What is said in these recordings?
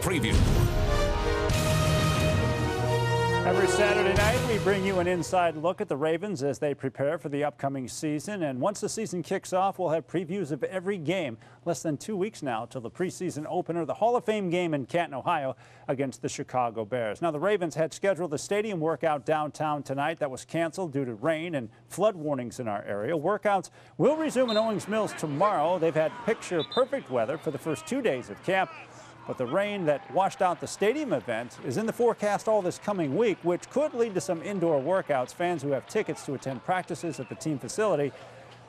Preview. Every Saturday night, we bring you an inside look at the Ravens as they prepare for the upcoming season. And once the season kicks off, we'll have previews of every game. Less than 2 weeks now till the preseason opener, the Hall of Fame game in Canton, Ohio, against the Chicago Bears. Now, the Ravens had scheduled a stadium workout downtown tonight that was canceled due to rain and flood warnings in our area. Workouts will resume in Owings Mills tomorrow. They've had picture-perfect weather for the first 2 days of camp. But the rain that washed out the stadium event is in the forecast all this coming week, which could lead to some indoor workouts. Fans who have tickets to attend practices at the team facility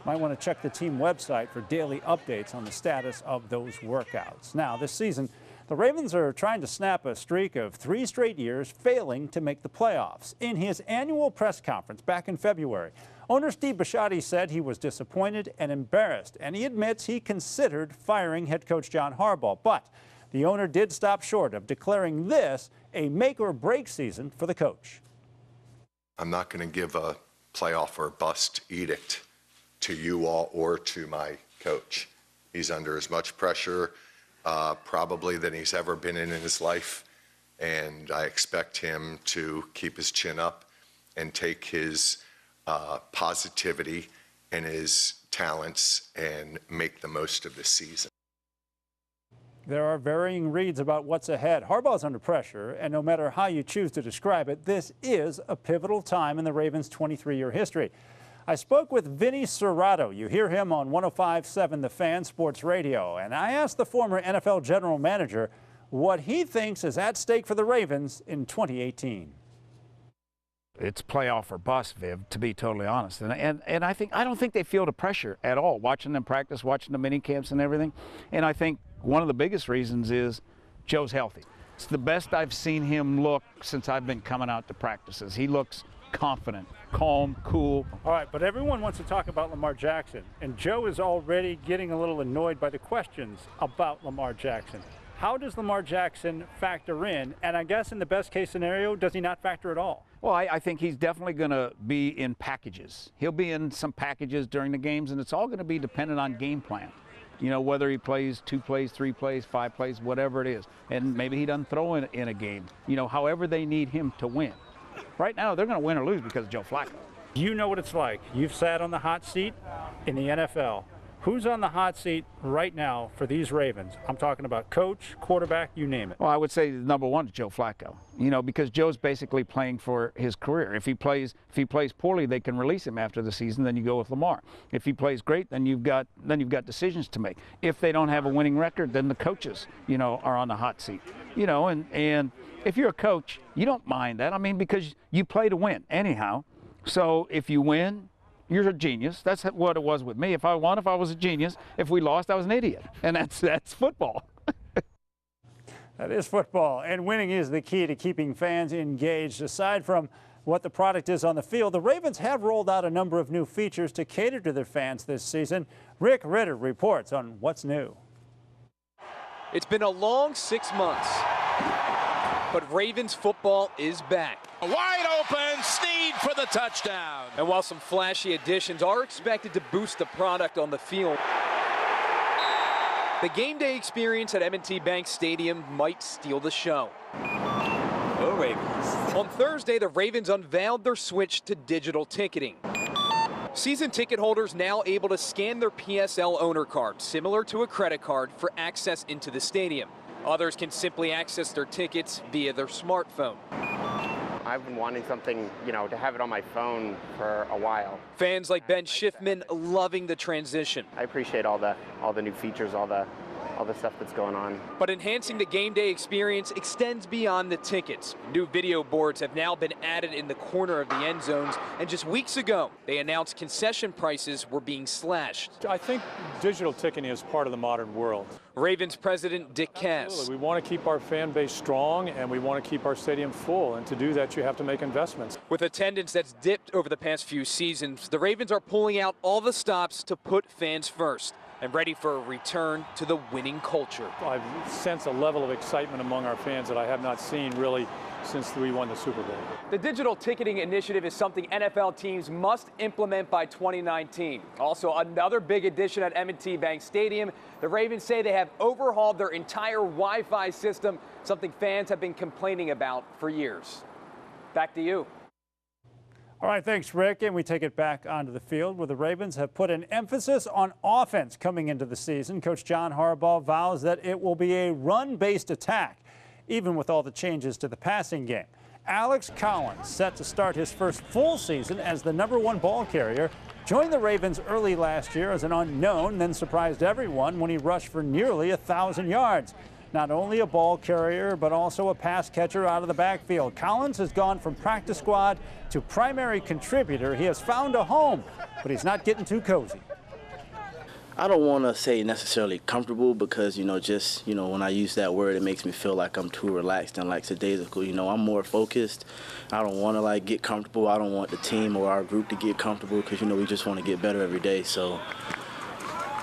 might want to check the team website for daily updates on the status of those workouts. Now, this season, the Ravens are trying to snap a streak of 3 straight years failing to make the playoffs. In his annual press conference back in February, owner Steve Bisciotti said he was disappointed and embarrassed, and he admits he considered firing head coach John Harbaugh. But the owner did stop short of declaring this a make-or-break season for the coach. I'm not going to give a playoff or bust edict to you all or to my coach. He's under as much pressure probably than he's ever been in his life, and I expect him to keep his chin up and take his positivity and his talents and make the most of this season. There are varying reads about what's ahead. Harbaugh's under pressure, and no matter how you choose to describe it, this is a pivotal time in the Ravens' 23-year history. I spoke with Vinny Cerrato. You hear him on 105.7 The Fan Sports Radio. And I asked the former NFL general manager what he thinks is at stake for the Ravens in 2018. It's playoff or bust, Viv, to be totally honest. And I don't think they feel the pressure at all, watching them practice, watching the mini camps and everything. And I think one of the biggest reasons is Joe's healthy. It's the best I've seen him look since I've been coming out to practices. He looks confident, calm, cool. All right, but everyone wants to talk about Lamar Jackson, and Joe is already getting a little annoyed by the questions about Lamar Jackson. How does Lamar Jackson factor in? And I guess in the best case scenario, does he not factor at all? Well, I think he's definitely going to be in packages. He'll be in some packages during the games, and it's all going to be dependent on game plan. You know, whether he plays 2 plays, 3 plays, 5 plays, whatever it is. And maybe he doesn't throw in a game. You know, however they need him to win. Right now, they're going to win or lose because of Joe Flacco. You know what it's like. You've sat on the hot seat in the NFL. Who's on the hot seat right now for these Ravens? I'm talking about coach, quarterback, you name it. Well, I would say number one is Joe Flacco. You know, because Joe's basically playing for his career. If he plays poorly, they can release him after the season. Then you go with Lamar. If he plays great, then you've got decisions to make. If they don't have a winning record, then the coaches, you know, are on the hot seat. You know, and if you're a coach, you don't mind that. I mean, because you play to win anyhow. So if you win, you're a genius. That's what it was with me. If I won, if I was a genius. If we lost, I was an idiot. And that's football. That is football. And winning is the key to keeping fans engaged. Aside from what the product is on the field, the Ravens have rolled out a number of new features to cater to their fans this season. Rick Ritter reports on what's new. It's been a long 6 months, but Ravens football is back. Wide open, Snead for the touchdown. And while some flashy additions are expected to boost the product on the field, the game day experience at M&T Bank Stadium might steal the show. Go Ravens. On Thursday, the Ravens unveiled their switch to digital ticketing. Season ticket holders now able to scan their PSL owner card, similar to a credit card, for access into the stadium. Others can simply access their tickets via their smartphone. I've been wanting something, you know, to have it on my phone for a while. Fans like Ben Schiffman loving the transition. I appreciate all the new features, all the stuff that's going on. But enhancing the game day experience extends beyond the tickets. New video boards have now been added in the corner of the end zones, and just weeks ago, they announced concession prices were being slashed. I think digital ticketing is part of the modern world. Ravens president Dick Cass. We want to keep our fan base strong, and we want to keep our stadium full, and to do that, you have to make investments. With attendance that's dipped over the past few seasons, the Ravens are pulling out all the stops to put fans first. and ready for a return to the winning culture. I sense a level of excitement among our fans that I have not seen really since we won the Super Bowl. The digital ticketing initiative is something NFL teams must implement by 2019. Also, another big addition at M&T Bank Stadium. The Ravens say they have overhauled their entire Wi-Fi system, something fans have been complaining about for years. Back to you. All right, thanks, Rick. And we take it back onto the field where the Ravens have put an emphasis on offense coming into the season. Coach John Harbaugh vows that it will be a run-based attack, even with all the changes to the passing game. Alex Collins, set to start his first full season as the #1 ball carrier, joined the Ravens early last year as an unknown, then surprised everyone when he rushed for nearly 1,000 yards. Not only a ball carrier, but also a pass catcher out of the backfield. Collins has gone from practice squad to primary contributor. He has found a home, but he's not getting too cozy. I don't want to say necessarily comfortable because, just, when I use that word, it makes me feel like I'm too relaxed and like lackadaisical. I'm more focused. I don't want to, get comfortable. I don't want the team or our group to get comfortable because, we just want to get better every day. So,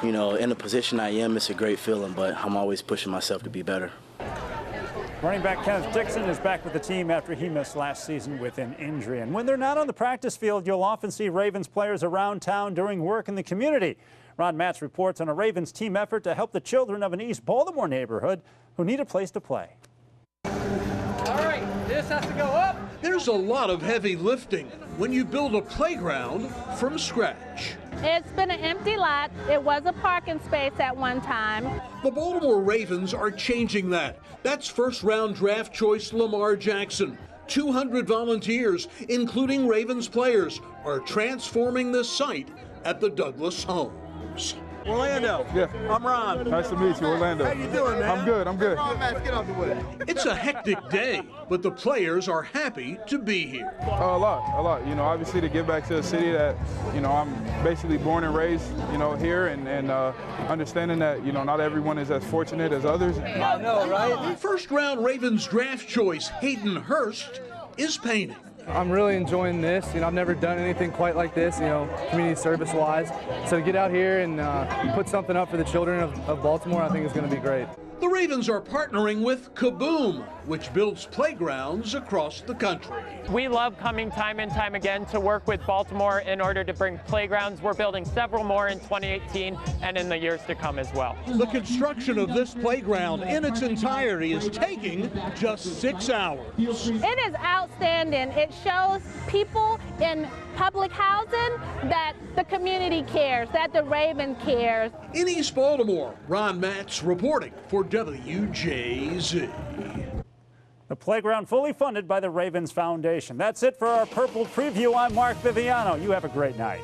in the position I am, it's a great feeling, but I'm always pushing myself to be better. Running back Kenneth Dixon is back with the team after he missed last season with an injury. And when they're not on the practice field, you'll often see Ravens players around town doing work in the community. Ron Matz reports on a Ravens team effort to help the children of an East Baltimore neighborhood who need a place to play. All right, this has to go up. There's a lot of heavy lifting when you build a playground from scratch. It's been an empty lot. It was a parking space at one time. The Baltimore Ravens are changing that. That's first-round draft choice Lamar Jackson. 200 volunteers, including Ravens players, are transforming the site at the Douglas Homes. Orlando. Yeah. I'm Ron. Nice to meet you, Orlando. How you doing, man? I'm good. I'm good. Ron, man, get off the way. It's a hectic day, but the players are happy to be here. A lot. Obviously to get back to a city that, I'm basically born and raised, here, and understanding that, not everyone is as fortunate as others. I know, right? First-round Ravens draft choice Hayden Hurst is painting. I'm really enjoying this. I've never done anything quite like this, community service-wise. So to get out here and put something up for the children of Baltimore, I think is going to be great. The Ravens are partnering with Kaboom, which builds playgrounds across the country. We love coming time and time again to work with Baltimore in order to bring playgrounds. We're building several more in 2018 and in the years to come as well. The construction of this playground in its entirety is taking just 6 hours. It is outstanding. It shows people in public housing that the community cares, that the Raven cares. In East Baltimore, Ron Matz reporting for WJZ. The playground fully funded by the Ravens Foundation. That's it for our Purple Preview. I'm Mark Viviano. You have a great night.